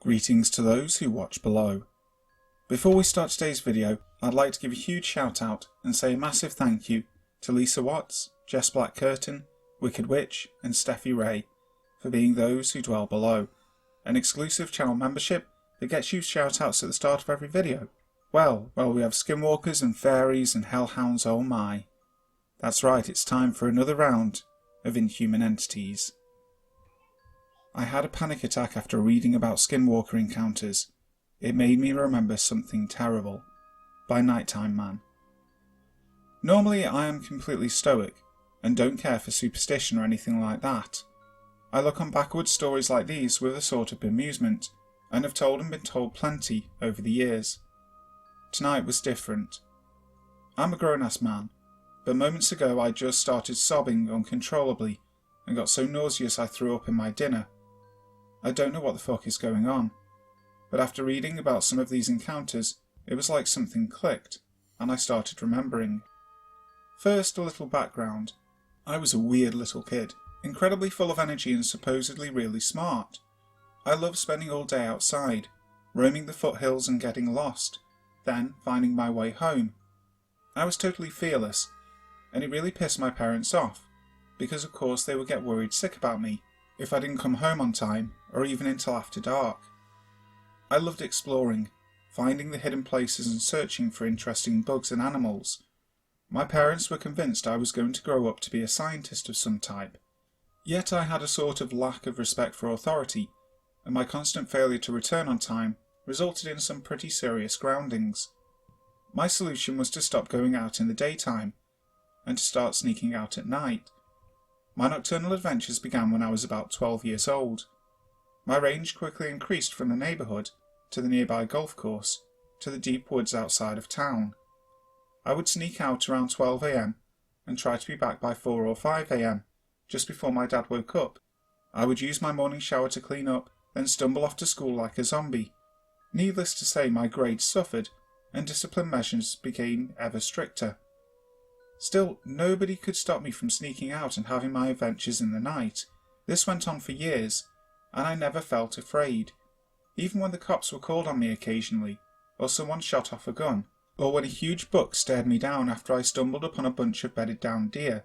Greetings to those who watch below. Before we start today's video, I'd like to give a huge shout out and say a massive thank you to Lisa Watts, Jess Black Curtin, Wicked Witch and Steffi Ray for being those who dwell below, an exclusive channel membership that gets you shout outs at the start of every video. Well, we have skinwalkers and fairies and hellhounds, oh my. That's right, it's time for another round of Inhuman entities. I had a panic attack after reading about skinwalker encounters. It made me remember something terrible. By Nighttimeman. Normally I am completely stoic and don't care for superstition or anything like that. I look on backward stories like these with a sort of bemusement, and have told and been told plenty over the years. Tonight was different. I'm a grown-ass man, but moments ago I just started sobbing uncontrollably and got so nauseous I threw up in my dinner. I don't know what the fuck is going on, but after reading about some of these encounters, it was like something clicked, and I started remembering. First, a little background. I was a weird little kid, incredibly full of energy and supposedly really smart. I loved spending all day outside, roaming the foothills and getting lost, then finding my way home. I was totally fearless, and it really pissed my parents off, because of course they would get worried sick about me if I didn't come home on time, or even until after dark. I loved exploring, finding the hidden places and searching for interesting bugs and animals. My parents were convinced I was going to grow up to be a scientist of some type. Yet I had a sort of lack of respect for authority, and my constant failure to return on time resulted in some pretty serious groundings. My solution was to stop going out in the daytime, and to start sneaking out at night. My nocturnal adventures began when I was about 12 years old. My range quickly increased from the neighbourhood to the nearby golf course to the deep woods outside of town. I would sneak out around 12 AM and try to be back by 4 or 5 AM, just before my dad woke up. I would use my morning shower to clean up, then stumble off to school like a zombie. Needless to say, my grades suffered, and discipline measures became ever stricter. Still, nobody could stop me from sneaking out and having my adventures in the night. This went on for years, and I never felt afraid, even when the cops were called on me occasionally, or someone shot off a gun, or when a huge buck stared me down after I stumbled upon a bunch of bedded down deer.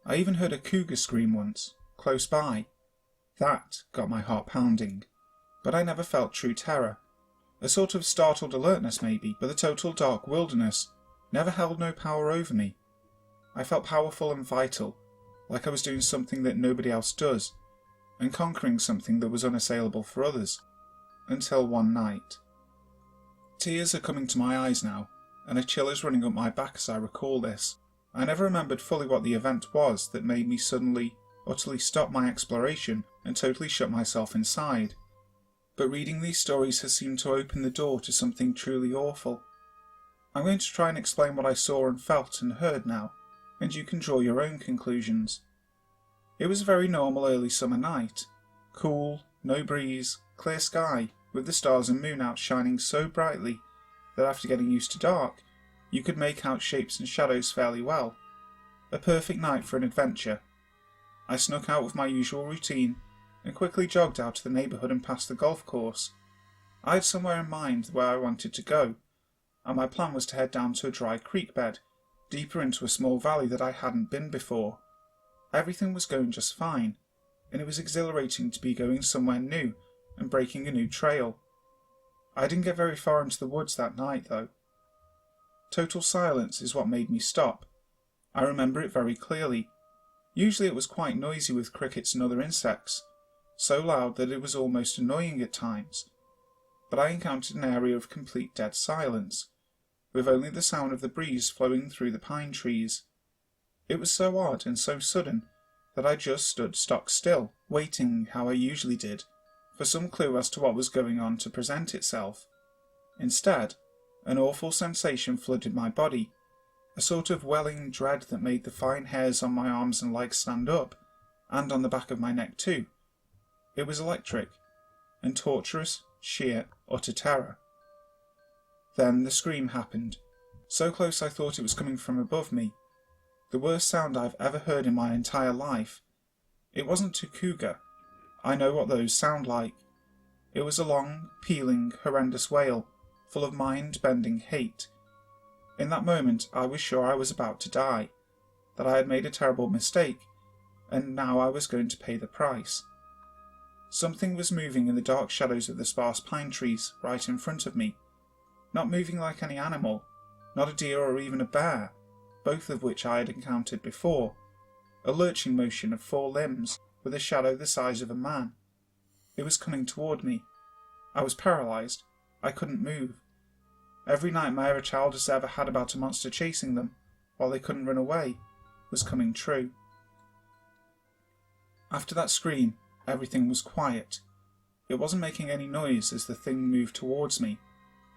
I even heard a cougar scream once, close by. That got my heart pounding, but I never felt true terror. A sort of startled alertness maybe, but the total dark wilderness never held no power over me. I felt powerful and vital, like I was doing something that nobody else does, and conquering something that was unassailable for others. Until one night. Tears are coming to my eyes now, and a chill is running up my back as I recall this. I never remembered fully what the event was that made me suddenly, utterly stop my exploration and totally shut myself inside. But reading these stories has seemed to open the door to something truly awful. I'm going to try and explain what I saw and felt and heard now, and you can draw your own conclusions. It was a very normal early summer night. Cool, no breeze, clear sky, with the stars and moon out shining so brightly that after getting used to dark, you could make out shapes and shadows fairly well. A perfect night for an adventure. I snuck out with my usual routine and quickly jogged out of the neighbourhood and past the golf course. I had somewhere in mind where I wanted to go, and my plan was to head down to a dry creek bed, deeper into a small valley that I hadn't been before. Everything was going just fine, and it was exhilarating to be going somewhere new and breaking a new trail. I didn't get very far into the woods that night though. Total silence is what made me stop. I remember it very clearly. Usually it was quite noisy with crickets and other insects, so loud that it was almost annoying at times. But I encountered an area of complete dead silence, with only the sound of the breeze flowing through the pine trees. It was so odd and so sudden that I just stood stock still, waiting, how I usually did, for some clue as to what was going on to present itself. Instead, an awful sensation flooded my body, a sort of welling dread that made the fine hairs on my arms and legs stand up, and on the back of my neck too. It was electric, and torturous, sheer, utter terror. Then the scream happened, so close I thought it was coming from above me. The worst sound I've ever heard in my entire life. It wasn't a cougar. I know what those sound like. It was a long, pealing, horrendous wail, full of mind-bending hate. In that moment I was sure I was about to die, that I had made a terrible mistake, and now I was going to pay the price. Something was moving in the dark shadows of the sparse pine trees right in front of me, not moving like any animal, not a deer or even a bear, both of which I had encountered before, a lurching motion of 4 limbs with a shadow the size of a man. It was coming toward me. I was paralysed. I couldn't move. Every nightmare a child has ever had about a monster chasing them, while they couldn't run away, was coming true. After that scream, everything was quiet. It wasn't making any noise as the thing moved towards me.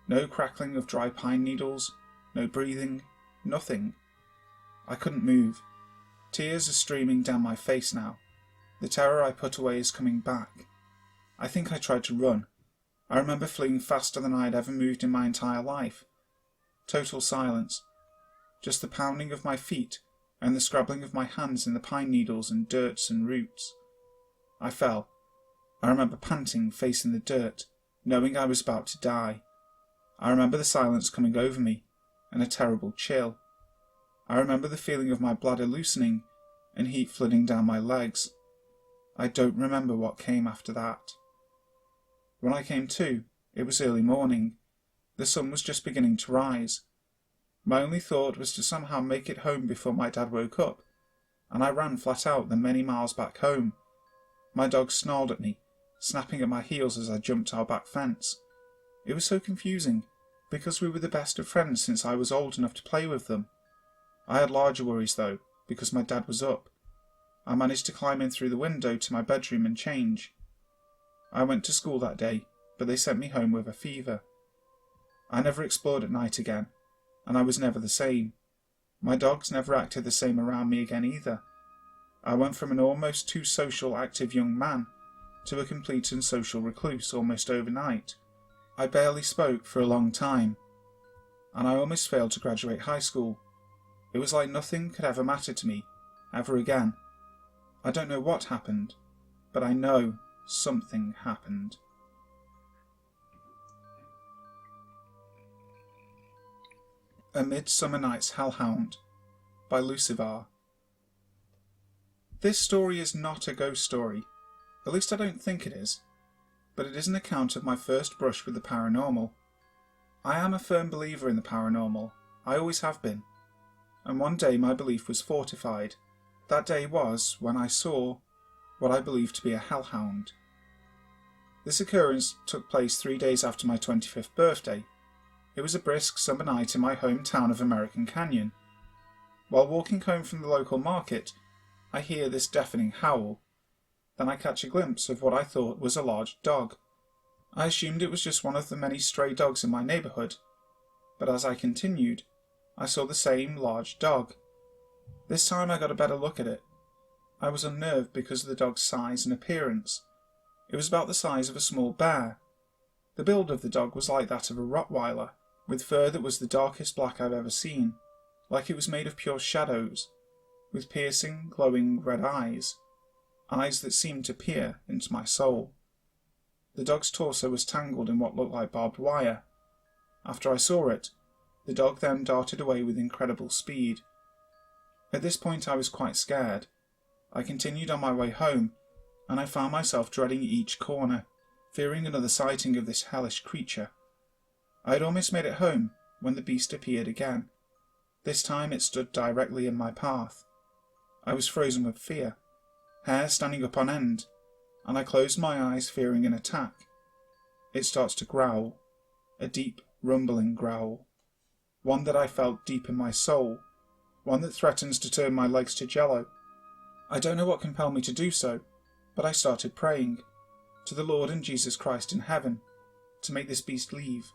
No crackling of dry pine needles, no breathing, nothing. I couldn't move. Tears are streaming down my face now. The terror I put away is coming back. I think I tried to run. I remember fleeing faster than I had ever moved in my entire life. Total silence. Just the pounding of my feet and the scrabbling of my hands in the pine needles and dirts and roots. I fell. I remember panting, facing the dirt, knowing I was about to die. I remember the silence coming over me, and a terrible chill. I remember the feeling of my bladder loosening and heat flooding down my legs. I don't remember what came after that. When I came to, it was early morning. The sun was just beginning to rise. My only thought was to somehow make it home before my dad woke up, and I ran flat out the many miles back home. My dogs snarled at me, snapping at my heels as I jumped our back fence. It was so confusing, because we were the best of friends since I was old enough to play with them. I had larger worries though, because my dad was up. I managed to climb in through the window to my bedroom and change. I went to school that day, but they sent me home with a fever. I never explored at night again, and I was never the same. My dogs never acted the same around me again either. I went from an almost too social, active young man to a complete and social recluse almost overnight. I barely spoke for a long time, and I almost failed to graduate high school. It was like nothing could ever matter to me, ever again. I don't know what happened, but I know something happened. A Midsummer Night's Hellhound by Lucivar. This story is not a ghost story, at least I don't think it is, but it is an account of my first brush with the paranormal. I am a firm believer in the paranormal, I always have been, and one day my belief was fortified. That day was when I saw what I believed to be a hellhound. This occurrence took place 3 days after my 25th birthday. It was a brisk summer night in my hometown of American Canyon. While walking home from the local market, I hear this deafening howl. Then I catch a glimpse of what I thought was a large dog. I assumed it was just one of the many stray dogs in my neighbourhood, but as I continued, I saw the same large dog. This time I got a better look at it. I was unnerved because of the dog's size and appearance. It was about the size of a small bear. The build of the dog was like that of a Rottweiler, with fur that was the darkest black I've ever seen, like it was made of pure shadows, with piercing, glowing red eyes that seemed to peer into my soul. The dog's torso was tangled in what looked like barbed wire. After I saw it, the dog then darted away with incredible speed. At this point I was quite scared. I continued on my way home, and I found myself dreading each corner, fearing another sighting of this hellish creature. I had almost made it home when the beast appeared again. This time it stood directly in my path. I was frozen with fear, hair standing up on end, and I closed my eyes fearing an attack. It starts to growl, a deep, rumbling growl, one that I felt deep in my soul, one that threatens to turn my legs to jello. I don't know what compelled me to do so, but I started praying, to the Lord and Jesus Christ in heaven, to make this beast leave.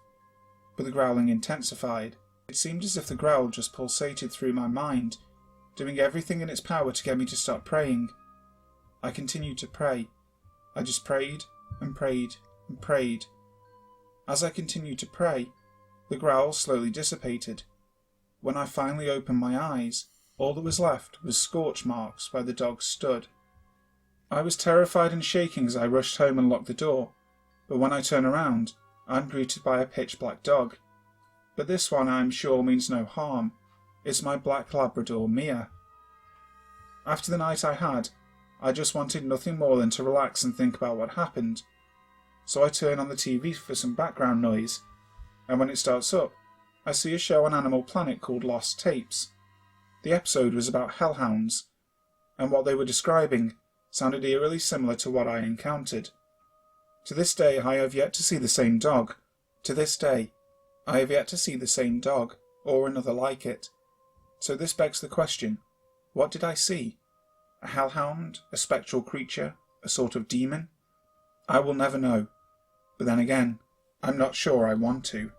But the growling intensified. It seemed as if the growl just pulsated through my mind, doing everything in its power to get me to stop praying. I continued to pray. I just prayed and prayed and prayed. As I continued to pray, the growl slowly dissipated. When I finally opened my eyes, all that was left was scorch marks where the dog stood. I was terrified and shaking as I rushed home and locked the door, but when I turn around, I'm greeted by a pitch-black dog. But this one, I'm sure, means no harm. It's my black Labrador, Mia. After the night I had, I just wanted nothing more than to relax and think about what happened. So I turn on the TV for some background noise, and when it starts up, I see a show on Animal Planet called Lost Tapes. The episode was about hellhounds, and what they were describing sounded eerily similar to what I encountered. To this day I have yet to see the same dog. To this day I have yet to see the same dog, or another like it. So this begs the question, what did I see? A hellhound? A spectral creature? A sort of demon? I will never know. But then again, I'm not sure I want to.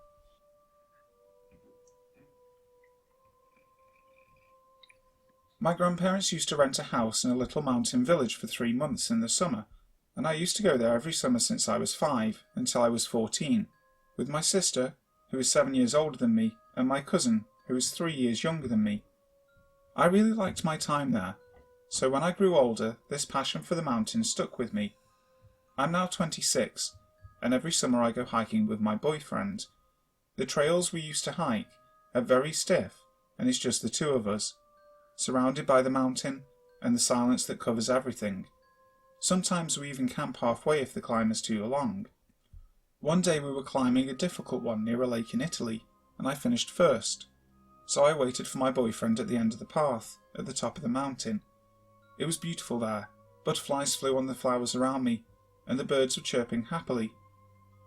My grandparents used to rent a house in a little mountain village for 3 months in the summer, and I used to go there every summer since I was 5 until I was 14, with my sister, who is 7 years older than me, and my cousin, who is 3 years younger than me. I really liked my time there, so when I grew older, this passion for the mountains stuck with me. I'm now 26, and every summer I go hiking with my boyfriend. The trails we used to hike are very stiff, and it's just the two of us, surrounded by the mountain and the silence that covers everything. Sometimes we even camp halfway if the climb is too long. One day we were climbing a difficult one near a lake in Italy, and I finished first. So I waited for my boyfriend at the end of the path, at the top of the mountain. It was beautiful there. Butterflies flew on the flowers around me, and the birds were chirping happily.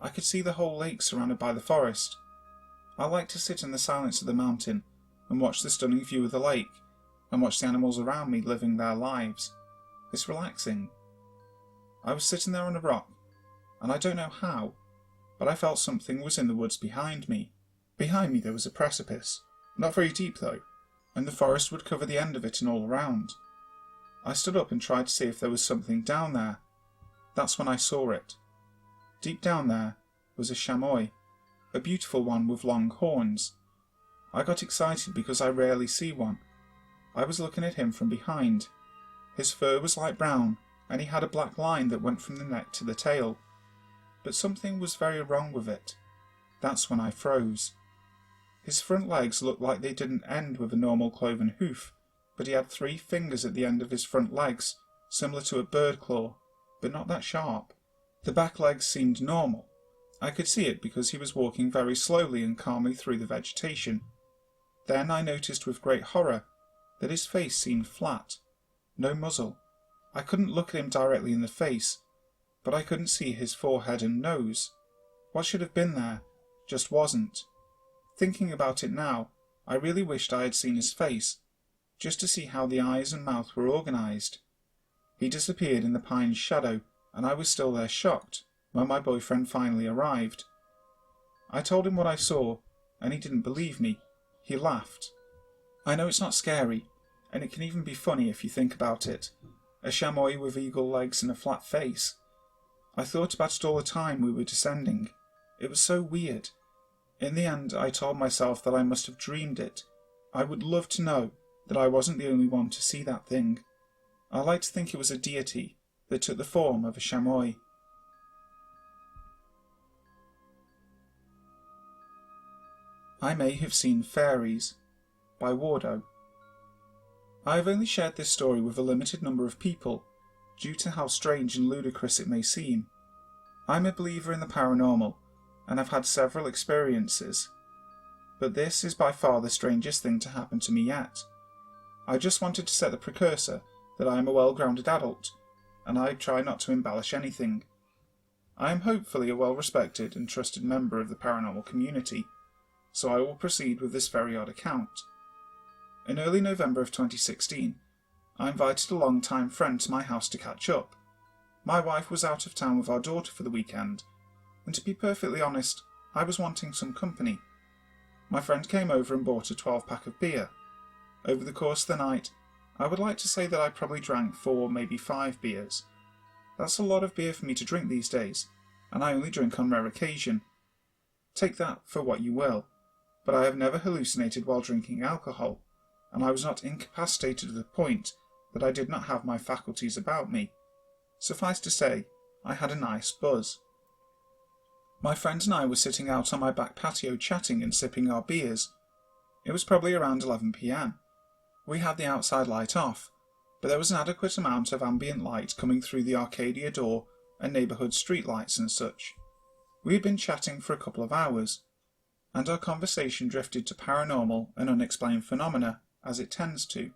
I could see the whole lake surrounded by the forest. I liked to sit in the silence of the mountain and watch the stunning view of the lake, and watch the animals around me living their lives. It's relaxing. I was sitting there on a rock, and I don't know how, but I felt something was in the woods behind me. Behind me there was a precipice, not very deep though, and the forest would cover the end of it and all around. I stood up and tried to see if there was something down there. That's when I saw it. Deep down there was a chamois, a beautiful one with long horns. I got excited because I rarely see one. I was looking at him from behind. His fur was light brown, and he had a black line that went from the neck to the tail. But something was very wrong with it. That's when I froze. His front legs looked like they didn't end with a normal cloven hoof, but he had 3 fingers at the end of his front legs, similar to a bird claw, but not that sharp. The back legs seemed normal. I could see it because he was walking very slowly and calmly through the vegetation. Then I noticed with great horror that his face seemed flat, no muzzle. I couldn't look at him directly in the face, but I couldn't see his forehead and nose. What should have been there just wasn't. Thinking about it now, I really wished I had seen his face, just to see how the eyes and mouth were organised. He disappeared in the pine's shadow, and I was still there shocked when my boyfriend finally arrived. I told him what I saw, and he didn't believe me. He laughed. I know it's not scary, and it can even be funny if you think about it. A chamois with eagle legs and a flat face. I thought about it all the time we were descending. It was so weird. In the end, I told myself that I must have dreamed it. I would love to know that I wasn't the only one to see that thing. I like to think it was a deity that took the form of a chamois. I May Have Seen Fairies by Wardo. I have only shared this story with a limited number of people, due to how strange and ludicrous it may seem. I'm a believer in the paranormal, and have had several experiences, but this is by far the strangest thing to happen to me yet. I just wanted to set the precursor that I am a well-grounded adult, and I try not to embellish anything. I am hopefully a well-respected and trusted member of the paranormal community, so I will proceed with this very odd account. In early November of 2016, I invited a long-time friend to my house to catch up. My wife was out of town with our daughter for the weekend, and to be perfectly honest, I was wanting some company. My friend came over and bought a 12-pack of beer. Over the course of the night, I would like to say that I probably drank 4, maybe 5 beers. That's a lot of beer for me to drink these days, and I only drink on rare occasion. Take that for what you will, but I have never hallucinated while drinking alcohol, and I was not incapacitated to the point that I did not have my faculties about me. Suffice to say, I had a nice buzz. My friend and I were sitting out on my back patio chatting and sipping our beers. It was probably around 11 p.m. We had the outside light off, but there was an adequate amount of ambient light coming through the Arcadia door and neighbourhood streetlights and such. We had been chatting for a couple of hours, and our conversation drifted to paranormal and unexplained phenomena, as it tends to.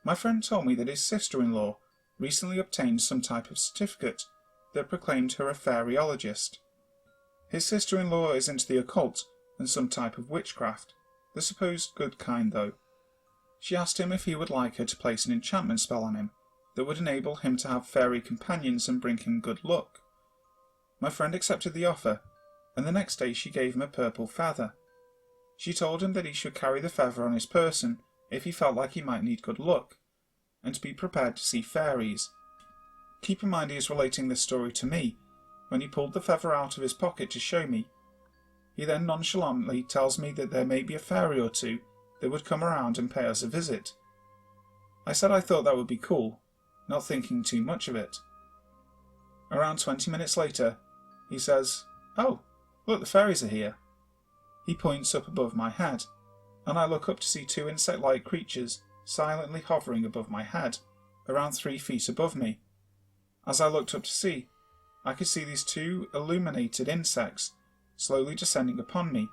My friend told me that his sister-in-law recently obtained some type of certificate that proclaimed her a fairyologist. His sister-in-law is into the occult and some type of witchcraft, the supposed good kind though. She asked him if he would like her to place an enchantment spell on him that would enable him to have fairy companions and bring him good luck. My friend accepted the offer, and the next day she gave him a purple feather. She told him that he should carry the feather on his person if he felt like he might need good luck, and to be prepared to see fairies. Keep in mind he is relating this story to me, when he pulled the feather out of his pocket to show me. He then nonchalantly tells me that there may be a fairy or two that would come around and pay us a visit. I said I thought that would be cool, not thinking too much of it. Around 20 minutes later, he says, "Oh, look, the fairies are here." He points up above my head, and I look up to see two insect-like creatures silently hovering above my head, around 3 feet above me. As I looked up to see, I could see these two illuminated insects slowly descending upon me.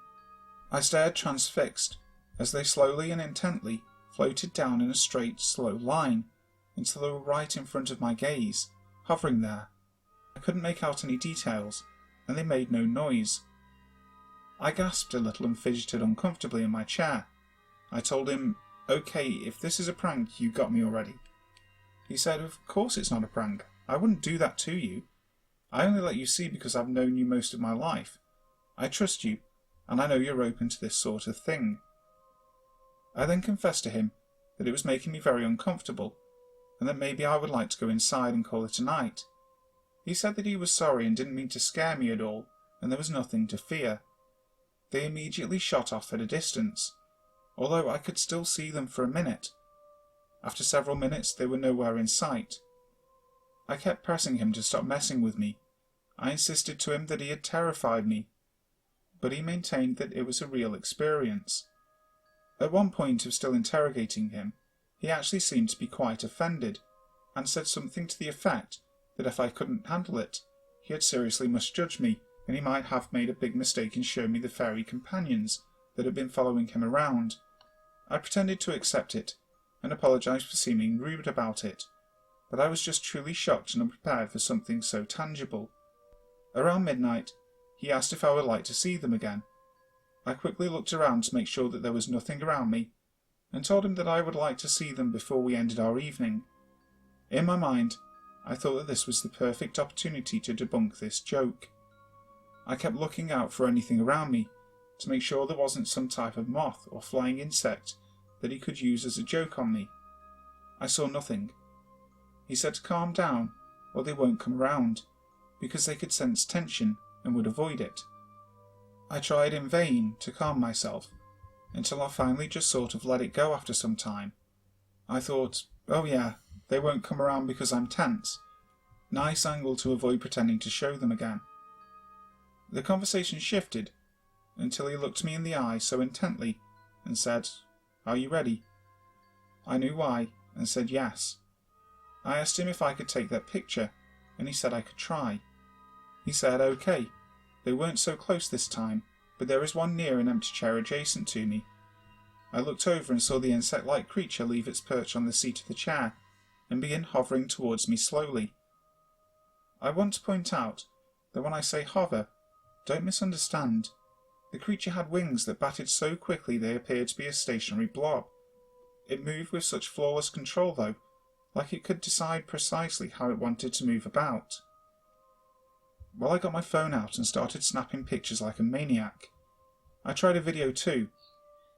I stared transfixed as they slowly and intently floated down in a straight, slow line until they were right in front of my gaze, hovering there. I couldn't make out any details, and they made no noise. I gasped a little and fidgeted uncomfortably in my chair. I told him, "Okay, if this is a prank, you got me already." He said, "Of course it's not a prank. I wouldn't do that to you. I only let you see because I've known you most of my life. I trust you, and I know you're open to this sort of thing." I then confessed to him that it was making me very uncomfortable, and that maybe I would like to go inside and call it a night. He said that he was sorry and didn't mean to scare me at all, and there was nothing to fear. They immediately shot off at a distance, although I could still see them for a minute. After several minutes they were nowhere in sight. I kept pressing him to stop messing with me. I insisted to him that he had terrified me, but he maintained that it was a real experience. At one point of still interrogating him, he actually seemed to be quite offended, and said something to the effect that if I couldn't handle it, he had seriously misjudged me, and he might have made a big mistake in showing me the fairy companions that had been following him around. I pretended to accept it, and apologised for seeming rude about it, but I was just truly shocked and unprepared for something so tangible. Around midnight, he asked if I would like to see them again. I quickly looked around to make sure that there was nothing around me, and told him that I would like to see them before we ended our evening. In my mind, I thought that this was the perfect opportunity to debunk this joke. I kept looking out for anything around me, to make sure there wasn't some type of moth or flying insect that he could use as a joke on me. I saw nothing. He said to calm down, or they won't come around, because they could sense tension and would avoid it. I tried in vain to calm myself, until I finally just sort of let it go after some time. I thought, oh yeah, they won't come around because I'm tense. Nice angle to avoid pretending to show them again. The conversation shifted, until he looked me in the eye so intently, and said, "Are you ready?" I knew why, and said yes. I asked him if I could take that picture, and he said I could try. He said, "Okay." They weren't so close this time, but there is one near an empty chair adjacent to me. I looked over and saw the insect-like creature leave its perch on the seat of the chair, and begin hovering towards me slowly. I want to point out that when I say hover, don't misunderstand. The creature had wings that batted so quickly they appeared to be a stationary blob. It moved with such flawless control though, like it could decide precisely how it wanted to move about. Well, I got my phone out and started snapping pictures like a maniac. I tried a video too,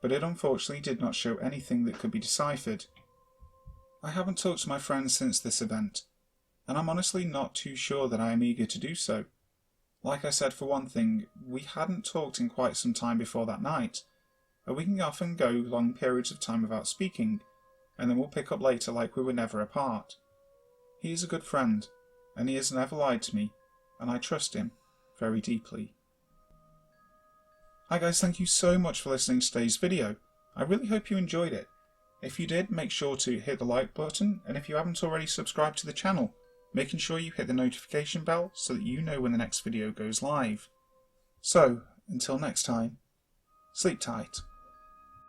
but it unfortunately did not show anything that could be deciphered. I haven't talked to my friends since this event, and I'm honestly not too sure that I am eager to do so. Like I said, for one thing, we hadn't talked in quite some time before that night, and we can often go long periods of time without speaking, and then we'll pick up later like we were never apart. He is a good friend, and he has never lied to me, and I trust him very deeply. Hi guys, thank you so much for listening to today's video. I really hope you enjoyed it. If you did, make sure to hit the like button, and if you haven't already subscribed to the channel, making sure you hit the notification bell so that you know when the next video goes live. So, until next time, sleep tight.